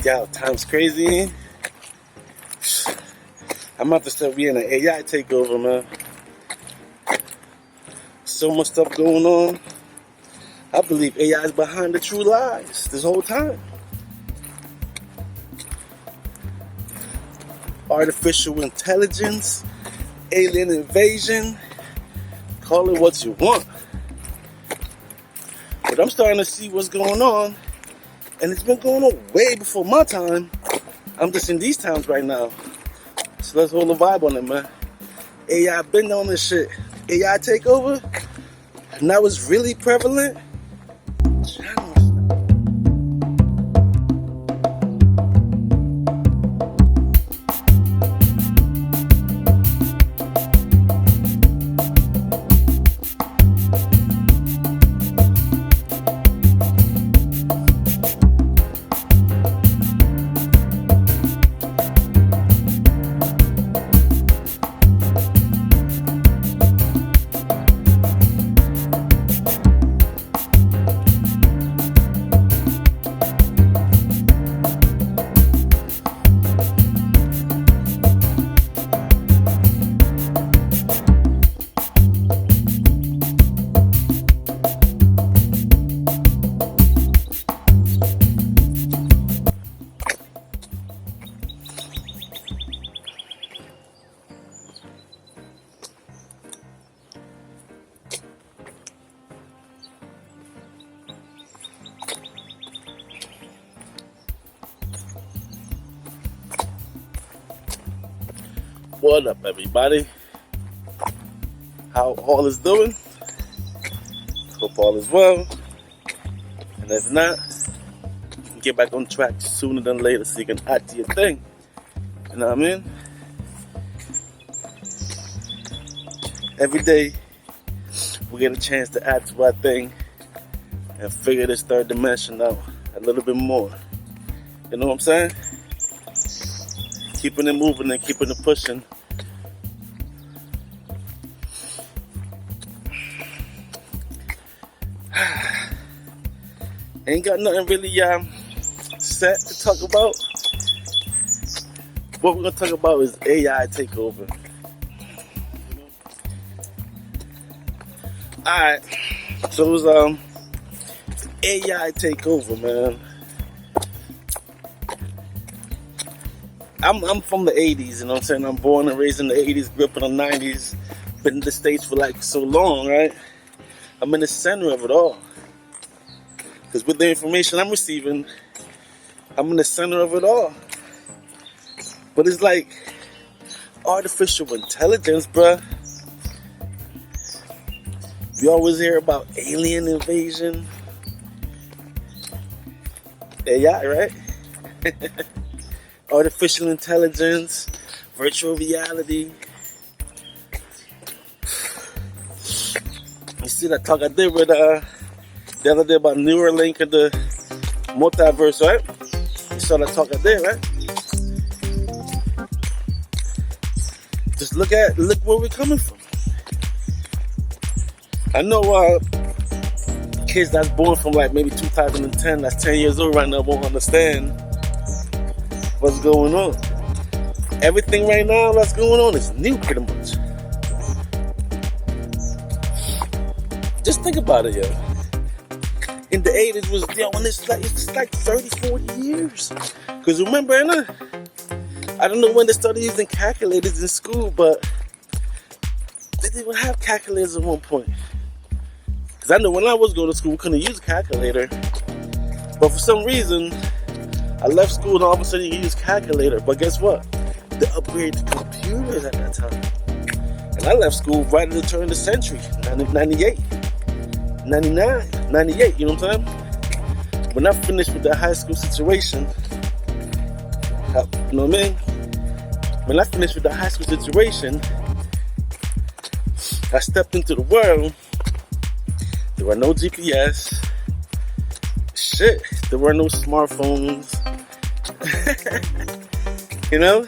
Yo, time's crazy. I'm about to start being an AI takeover, man. So much stuff going on. I believe AI is behind the true lies this whole time. Artificial intelligence, alien invasion, call it what you want. But I'm starting to see what's going on, and it's been going on way before my time. I'm just in these times right now. So let's hold a vibe on it, man. AI been on this shit. AI takeover, now it's really prevalent. What up, everybody? How all is doing? Hope all is well. And if not, you can get back on track sooner than later so you can add to your thing. You know what I mean? Every day, we get a chance to add to our thing and figure this third dimension out a little bit more. You know what I'm saying? Keeping it moving and keeping it pushing. Ain't got nothing really set to talk about. What we're gonna talk about is AI takeover. Alright, so it was AI takeover, man. I'm from the 80s, you know what I'm saying? I'm born and raised in the 80s, grew up in the 90s, been in the States for like so long, right? I'm in the center of it all. Because with the information I'm receiving, I'm in the center of it all. But it's like artificial intelligence, bruh. We always hear about alien invasion. AI, right? Artificial intelligence, virtual reality. You see that talk I did with the other day about Neuralink and the multiverse, right? You saw that talk I did, right? Just look where we're coming from. I know kids that's born from like maybe 2010, that's 10 years old right now, won't understand what's going on. Everything right now that's going on is new, pretty much. Just think about it, yo. In the 80s was, when it's like 30, 40 years. Because remember, I don't know when they started using calculators in school, but they didn't even have calculators at one point. Because I know when I was going to school, we couldn't use a calculator. But for some reason, I left school and all of a sudden you can use calculator. But guess what? They upgraded computers at that time. And I left school right at the turn of the century, 98. 99, 98, you know what I'm saying? When I finished with that high school situation, you know what I mean? When I finished with the high school situation, I stepped into the world. There were no GPS. Shit, there were no smartphones. You know?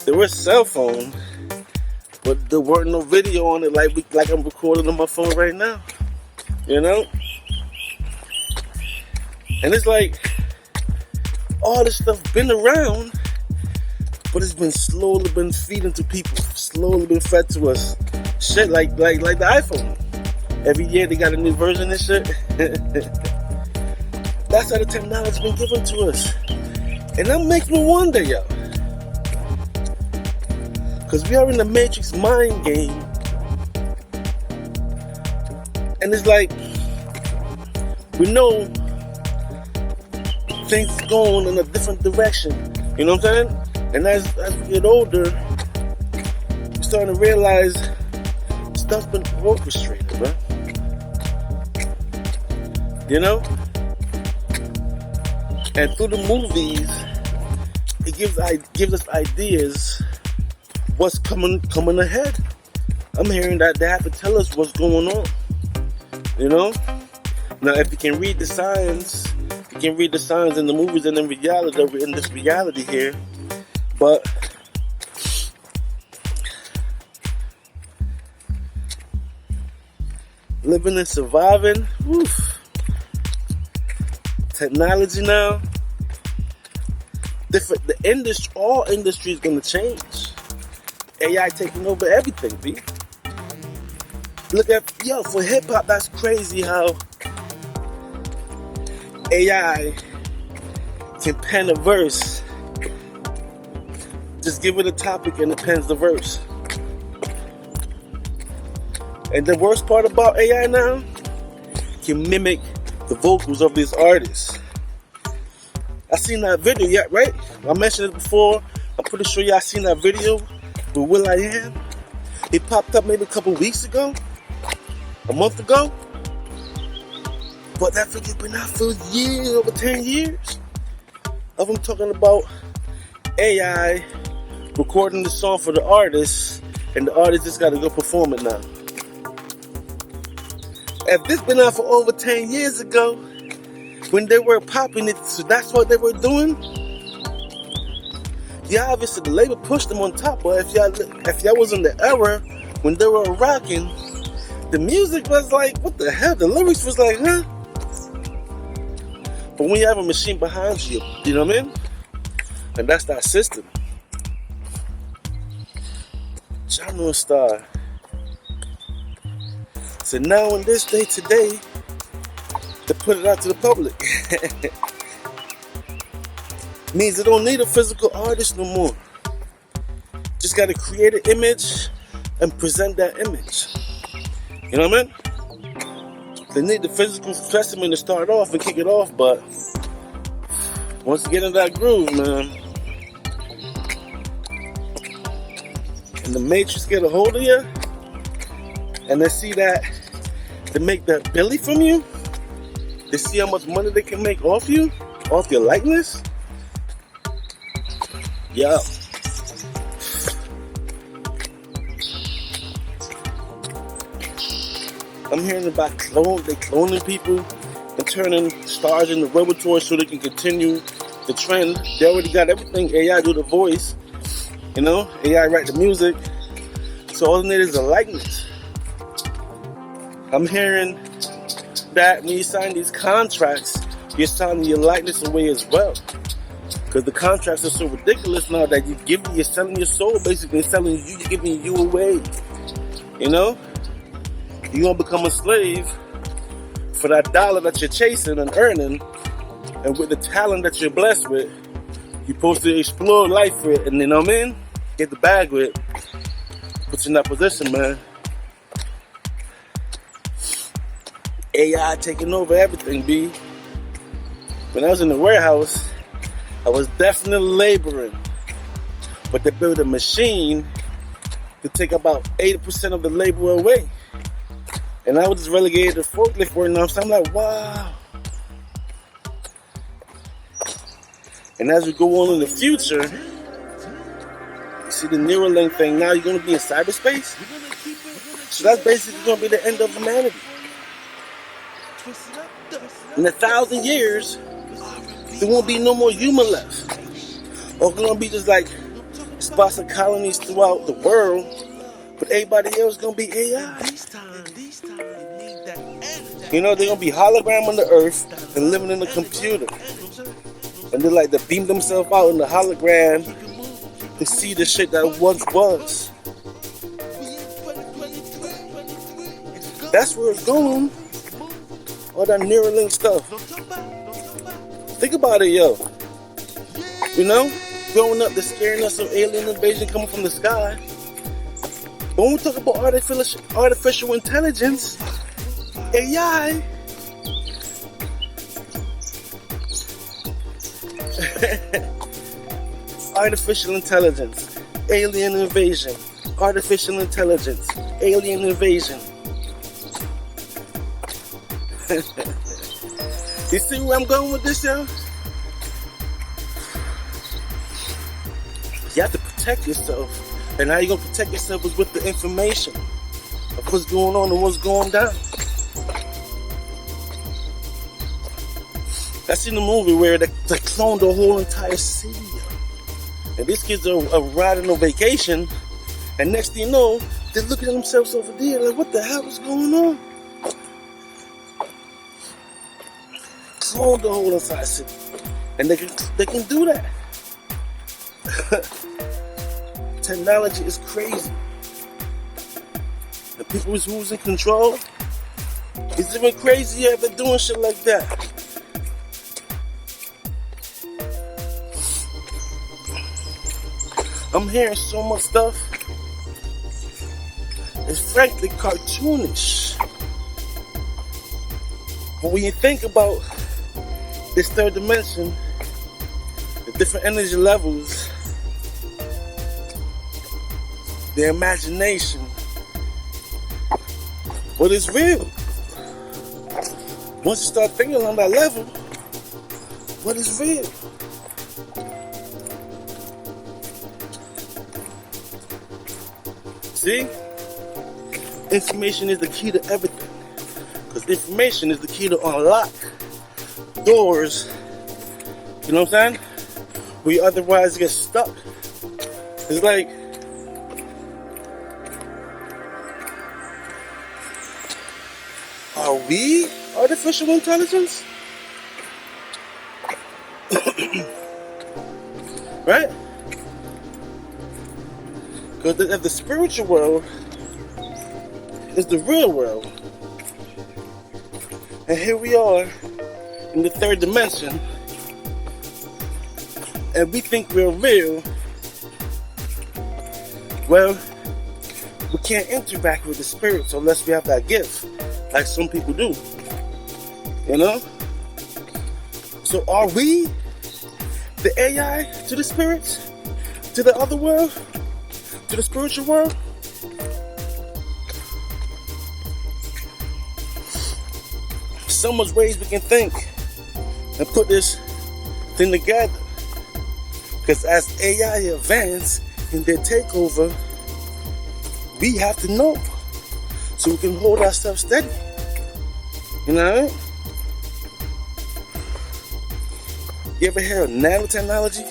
There were cell phones. But there weren't no video on it like I'm recording on my phone right now. You know? And it's like, all this stuff been around, but it's been slowly been feeding to people, slowly been fed to us. Shit like the iPhone. Every year they got a new version and shit. That's how the technology's been given to us. And that makes me wonder, yo. Because we are in the Matrix mind game. And it's like, we know things going in a different direction. You know what I'm saying? And as we get older, we're starting to realize stuff's been orchestrated, bro. You know? And through the movies, it gives us ideas what's coming ahead. I'm hearing that they have to tell us what's going on. You know? Now, if you can read the signs, you can read the signs in the movies and in reality, in this reality here. But living and surviving, oof. Technology now, different. The industry, all industry is gonna change. AI taking over everything, B. Look at, for hip hop, that's crazy how AI can pen a verse. Just give it a topic and it pens the verse. And the worst part about AI now, can mimic the vocals of these artists. I seen that video, yeah, right? I mentioned it before. I'm pretty sure y'all seen that video with will.i.am. It popped up maybe a couple weeks ago, a month ago. But that video been out for years, over 10 years. Of them talking about AI recording the song for the artist, and the artist just got to go perform it now. If this been out for over 10 years ago, when they were popping it, so that's what they were doing. Yeah, obviously the label pushed them on top, but if y'all was in the era when they were rocking, the music was like, what the hell? The lyrics was like, huh? But when you have a machine behind you, you know what I mean? And that's that system. Genre Star. So now in this day today, to put it out to the public, means they don't need a physical artist no more. Just got to create an image and present that image. You know what I mean? They need the physical specimen to start off and kick it off, but once you get in that groove, man, and the Matrix get a hold of you, and they see that they make that Billy from you, they see how much money they can make off you, off your likeness. Yeah. I'm hearing about they cloning people and turning stars into robots so they can continue the trend. They already got everything. AI do the voice, you know. AI write the music. So all they need is a likeness. I'm hearing that when you sign these contracts, you're signing your likeness away as well. Because the contracts are so ridiculous now that you're selling your soul, basically selling you, you're giving you away. You know? You're going to become a slave for that dollar that you're chasing and earning. And with the talent that you're blessed with, you're supposed to explore life with, and you know what I mean? Get the bag with. Put you in that position, man. AI taking over everything, B. When I was in the warehouse, I was definitely laboring. But they built a machine to take about 80% of the labor away. And I was just relegated to forklift work now. So I'm like, wow. And as we go on in the future, you see the Neuralink thing, now you're going to be in cyberspace. So that's basically going to be the end of humanity. In 1,000 years, there won't be no more human left. Or it's going to be just like spots of colonies throughout the world, but everybody else is going to be AI. You know, they're going to be hologram on the earth and living in a computer. And they like to beam themselves out in the hologram to see the shit that once was. That's where it's going. All that Neuralink stuff. Think about it, yo. You know, growing up, they're scaring us of alien invasion coming from the sky. But when we talk about artificial intelligence, AI, artificial intelligence, alien invasion, artificial intelligence, alien invasion. You see where I'm going with this, yo? You have to protect yourself. And how you gonna protect yourself is with the information of what's going on and what's going down. I seen a movie where they cloned the whole entire city. And these kids are riding on vacation, and next thing you know, they're looking at themselves over there like, what the hell is going on? Clone the whole entire city. And they can do that. Technology is crazy. The people who's in control, it's even crazier if they're doing shit like that. I'm hearing so much stuff. It's frankly cartoonish. But when you think about this third dimension, the different energy levels, the imagination, what is real? Once you start thinking on that level, what is real? See? Information is the key to everything. Because information is the key to unlock doors, you know what I'm saying? Where you otherwise get stuck. It's like, are we artificial intelligence? Right? Because if the spiritual world is the real world, and here we are in the third dimension, and we think we're real, well, we can't interact with the spirits unless we have that gift, like some people do, you know? So are we the AI to the spirits, to the other world, to the spiritual world? So much ways we can think and put this thing together. Because as AI advance in their takeover, we have to know so we can hold ourselves steady. You know what I mean? You ever hear of nanotechnology?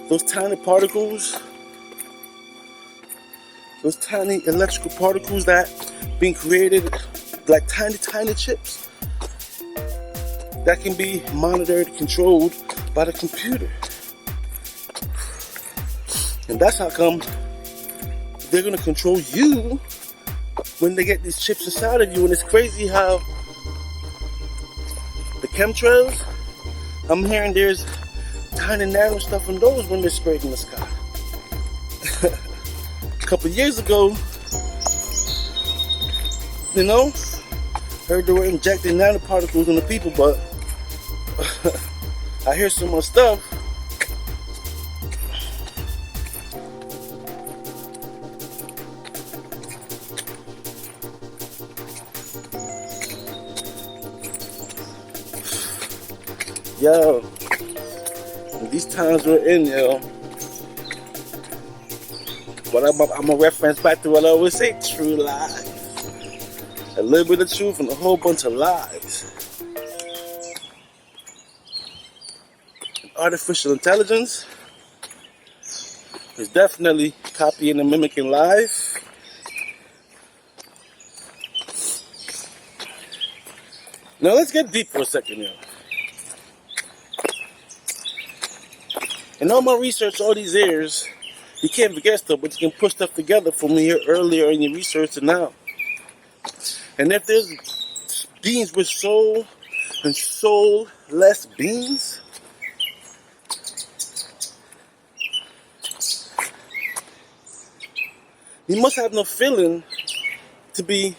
Those tiny particles, those tiny electrical particles that being created like tiny chips that can be monitored, controlled by the computer. And that's how come they're gonna control you when they get these chips inside of you. And it's crazy how the chemtrails, I'm hearing there's tiny nano stuff in those when they're sprayed in the sky. A couple years ago, you know, heard they were injecting nanoparticles into people, but I hear so much stuff. Yo, these times we're in, yo. But I'm a reference back to what I always say, true lies. A little bit of truth and a whole bunch of lies. Artificial intelligence is definitely copying and mimicking lies. Now let's get deep for a second here. In all my research all these years, you can't forget stuff, but you can put stuff together from here earlier in your research and now. And if there's beings with soul and soulless beings, you must have no feeling to be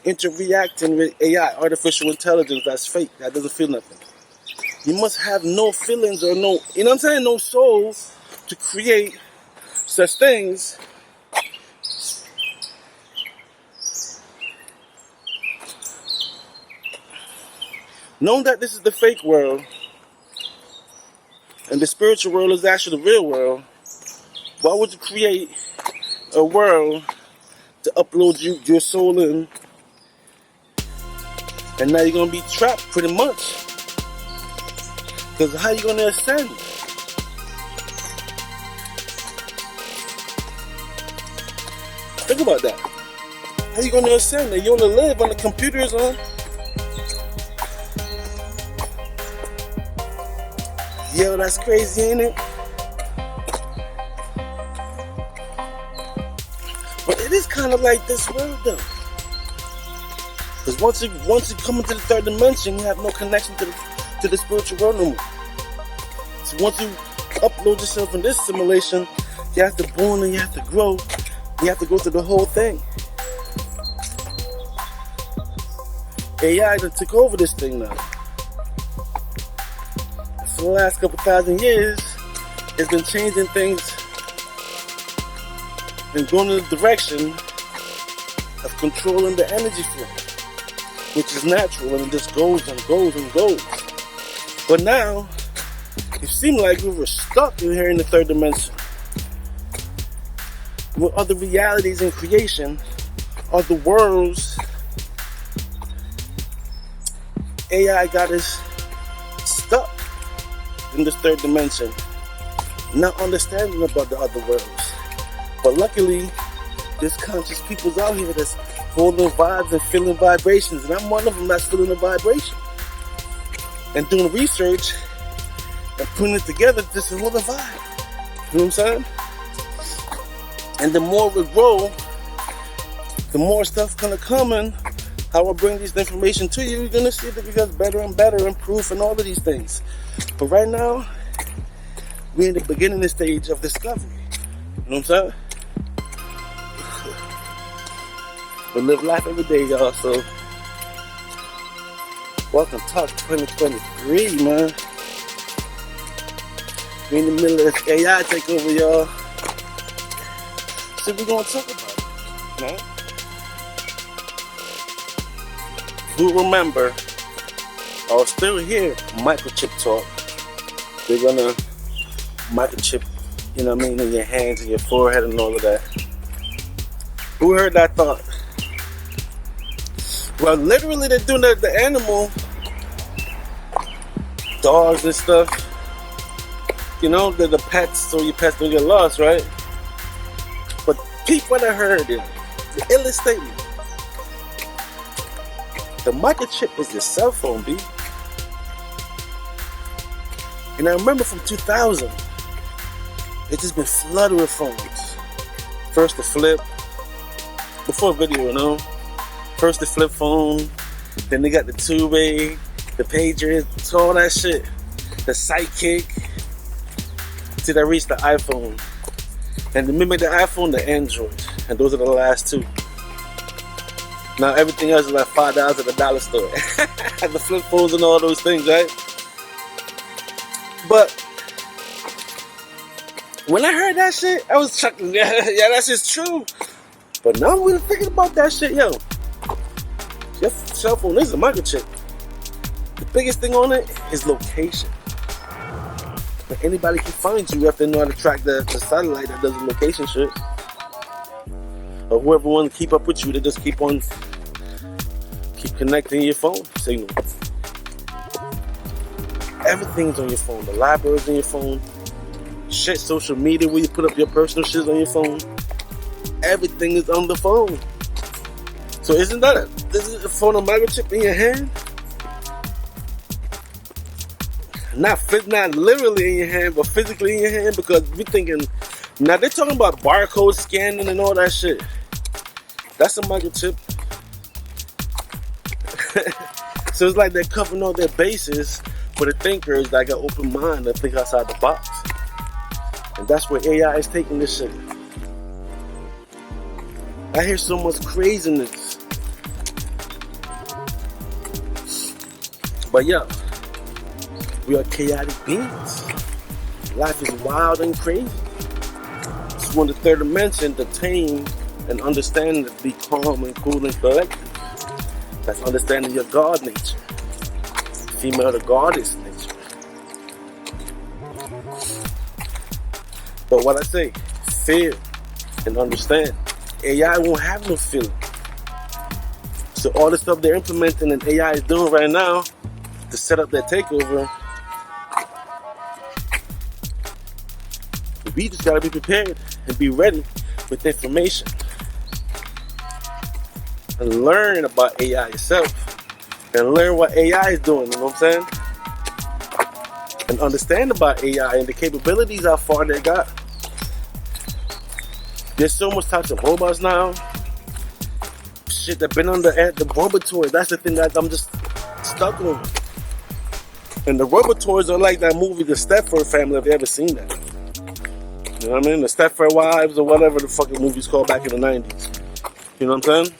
interacting with AI, artificial intelligence, that's fake, that doesn't feel nothing. You must have no feelings or no, you know what I'm saying, no soul to create such things. Knowing that this is the fake world and the spiritual world is actually the real world, why would you create a world to upload your soul in, and now you're going to be trapped pretty much? Because how are you going to ascend? Think about that. How are you going to ascend? And you want to live on the computers, huh? Yo, that's crazy, ain't it? But it is kind of like this world, though. Because once you come into the third dimension, you have no connection to the spiritual world no more. So once you upload yourself in this simulation, you have to born and you have to grow. You have to go through the whole thing. AI that took over this thing now. For the last couple thousand years, it's been changing things and going in the direction of controlling the energy flow, which is natural, and it just goes and goes and goes. But now, it seemed like we were stuck in here in the third dimension with other realities in creation, other worlds. AI got us stuck in this third dimension, not understanding about the other worlds. But luckily, there's conscious peoples out here that's holding vibes and feeling vibrations, and I'm one of them that's feeling a vibration and doing research and putting it together just to hold a vibe. You know what I'm saying? And the more we grow, the more stuff gonna come in. How I bring this information to you, you're gonna see that it gets better and better, improve, and all of these things. But right now, we're in the beginning stage of discovery. You know what I'm saying? We live life every day, y'all. So, welcome to Talk 2023, man. We're in the middle of this AI takeover, y'all. So we're gonna talk about it, man. Who remember, or still hear microchip talk? They're gonna microchip, you know what I mean, in your hands and your forehead and all of that. Who heard that thought? Well, literally they're doing that to the animal, dogs and stuff. You know, they're the pets, so your pets don't get lost, right? But peep what I heard in the illest statement. The microchip is your cell phone, B. And I remember from 2000, it's just been flooded with phones. First the flip, before video, you know. First the flip phone, then they got the two-way, the pager, all that shit. The Sidekick, till they reached the iPhone. And to mimic the iPhone, the Android. And those are the last two. Now everything else is like $5 at the dollar store. The flip phones and all those things, right? But when I heard that shit, I was chuckling. Yeah, that's just true. But now I'm really thinking about that shit, yo. Your cell phone is a microchip. The biggest thing on it is location. But anybody can find you if they know how to track the satellite that does the location shit. Or whoever wants to keep up with you, they just keep connecting your phone signal. Everything's on your phone. The library's on your phone. Shit, social media where you put up your personal shit on your phone. Everything is on the phone. So isn't a phone a microchip in your hand? Not literally in your hand, but physically in your hand, because we're thinking, now they're talking about barcode scanning and all that shit. That's a microchip. So it's like they're covering all their bases for the thinkers that got open mind that think outside the box. And that's where AI is taking this shit. I hear so much craziness. But yeah, we are chaotic beings. Life is wild and crazy. It's one of the third dimension to tame and understand to be calm and cool and collected. That's understanding your God nature. Female to goddess nature. But what I say, feel and understand. AI won't have no feeling. So all the stuff they're implementing and AI is doing right now to set up their takeover, we just gotta be prepared and be ready with information. And learn about AI yourself. And learn what AI is doing, you know what I'm saying? And understand about AI and the capabilities, how far they got. There's so much types of robots now. Shit that been on the robotoids. That's the thing that I'm just stuck on. And the robotoids are like that movie, The Stepford Family, if you ever seen that. You know what I mean? The Stepford Wives or whatever the fucking movie's called back in the 90s. You know what I'm saying?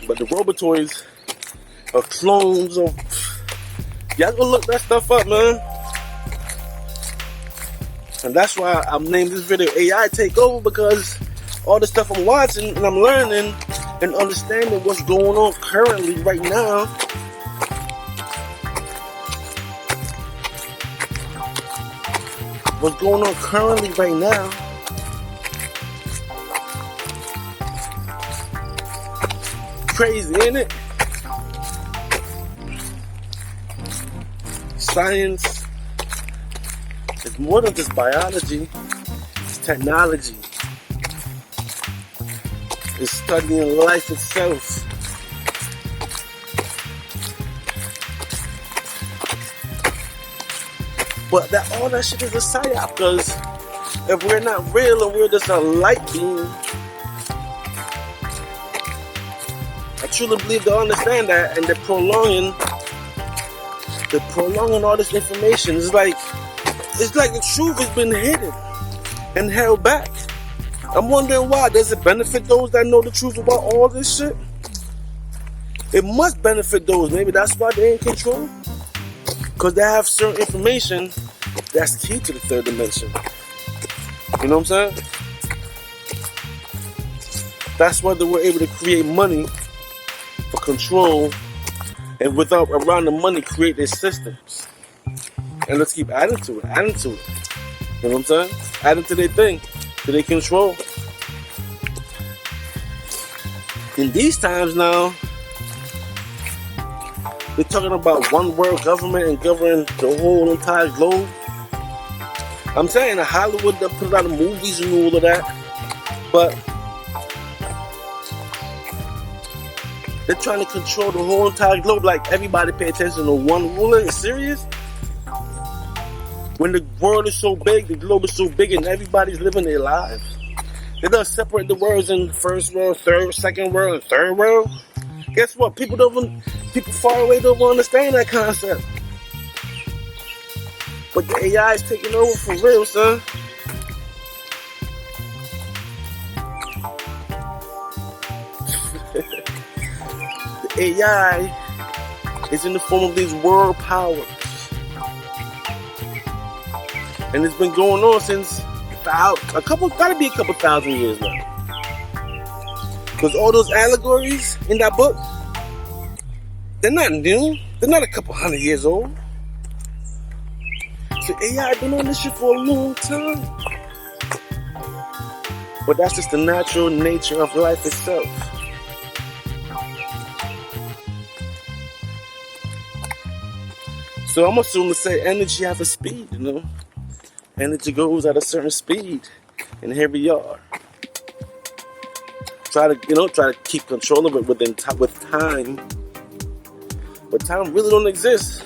But the robotoids are clones of... Y'all go look that stuff up, man. And that's why I'm named this video AI Takeover, because all the stuff I'm watching and I'm learning and understanding what's going on currently right now. What's going on currently right now. Crazy, ain't it? Science is more than just biology. It's technology. It's studying life itself. But all that shit is a psyop, because if we're not real and we're just a light being, I truly believe they understand that, and they're prolonging all this information. It's like the truth has been hidden and held back. I'm wondering why. Does it benefit those that know the truth about all this shit? It must benefit those. Maybe that's why they're in control. Because they have certain information that's key to the third dimension. You know what I'm saying? That's why they were able to create money for control, and without around the money create their systems. And let's keep adding to it. You know what I'm saying? Adding to their thing, to their control. In these times now, they're talking about one world government and governing the whole entire globe. I'm saying in Hollywood, they put out the movies and all of that, but they're trying to control the whole entire globe. Like, everybody pay attention to one ruler. It's serious. When the world is so big, the globe is so big, and everybody's living their lives, they don't separate the worlds in first world, second world, and third world. Guess what? People far away don't understand that concept. But the AI is taking over for real, son. The AI is in the form of these world powers. And it's been going on since gotta be a couple thousand years now. Because all those allegories in that book, they're not new. They're not a couple hundred years old. So AI been on this shit for a long time. But that's just the natural nature of life itself. So I'm assuming to say energy have a speed, you know. Energy goes at a certain speed, and here we are. Try to keep control of it with time. But time really don't exist.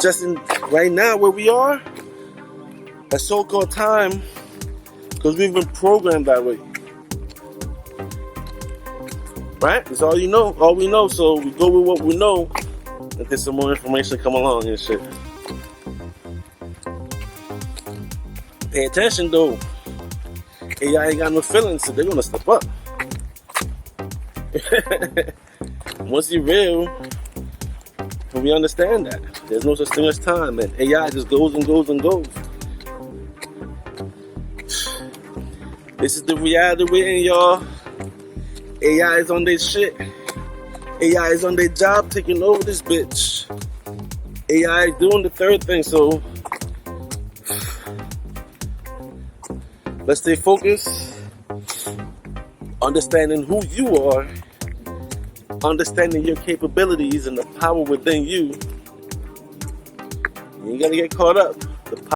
just in right now where we are, that so-called time, because we've been programmed that way. Right? That's all you know, all we know. So we go with what we know until some more information come along and shit. Pay attention though. AI ain't got no feelings, so they're gonna step up. Once you're real, we understand that. There's no such thing as time, and AI just goes and goes and goes. This is the reality we're in, y'all. AI is on their shit. AI is on their job taking over this bitch. AI is doing the third thing, so let's stay focused. Understanding who you are, understanding your capabilities and the power within you. You ain't gotta get caught up. The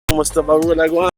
power stuff I really like going